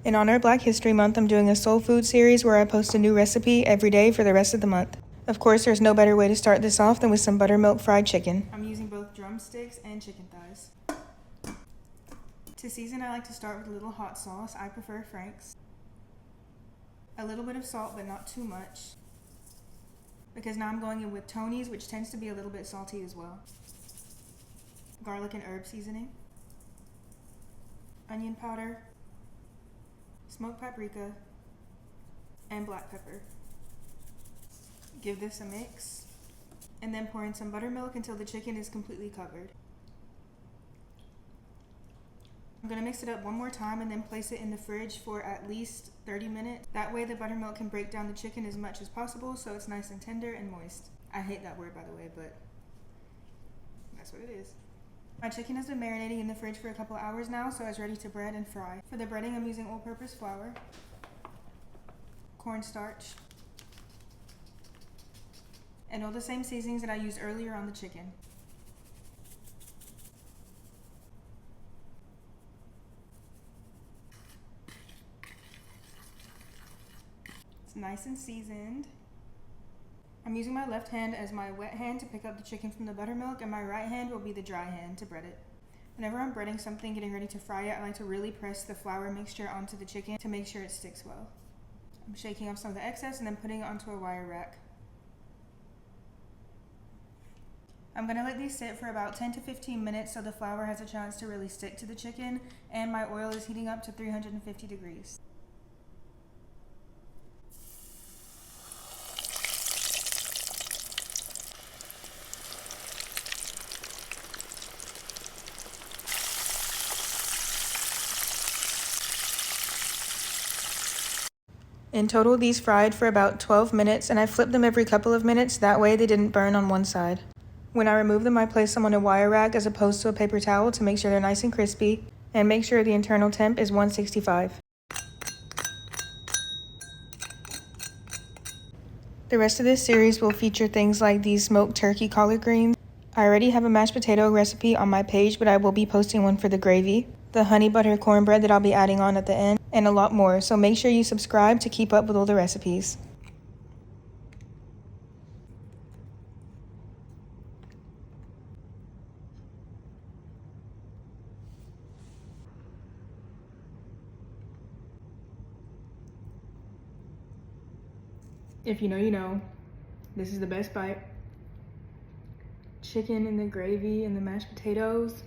In honor of Black History Month, I'm doing a soul food series where I post a new recipe every day for the rest of the month. Of course, there's no better way to start this off than with some buttermilk fried chicken. I'm using both drumsticks and chicken thighs. To season, I like to start with a little hot sauce. I prefer Frank's. A little bit of salt, but not too much, because now I'm going in with Tony's, which tends to be a little bit salty as well. Garlic and herb seasoning, onion powder, smoked paprika, and black pepper. Give this a mix, and then pour in some buttermilk until the chicken is completely covered. I'm going to mix it up one more time and then place it in the fridge for at least 30 minutes. That way the buttermilk can break down the chicken as much as possible so it's nice and tender and moist. I hate that word, by the way, but that's what it is. My chicken has been marinating in the fridge for a couple hours now, so it's ready to bread and fry. For the breading, I'm using all-purpose flour, cornstarch, and all the same seasonings that I used earlier on the chicken. It's nice and seasoned. I'm using my left hand as my wet hand to pick up the chicken from the buttermilk, and my right hand will be the dry hand to bread it. Whenever I'm breading something, getting ready to fry it, I like to really press the flour mixture onto the chicken to make sure it sticks well. I'm shaking off some of the excess and then putting it onto a wire rack. I'm going to let these sit for about 10 to 15 minutes so the flour has a chance to really stick to the chicken, and my oil is heating up to 350 degrees. In total, these fried for about 12 minutes, and I flipped them every couple of minutes, that way they didn't burn on one side. When I remove them, I place them on a wire rack as opposed to a paper towel to make sure they're nice and crispy, and make sure the internal temp is 165. The rest of this series will feature things like these smoked turkey collard greens. I already have a mashed potato recipe on my page, but I will be posting one for the gravy, the honey butter cornbread that I'll be adding on at the end, and a lot more, so make sure you subscribe to keep up with all the recipes. If you know, you know. This is the best bite. Chicken and the gravy and the mashed potatoes.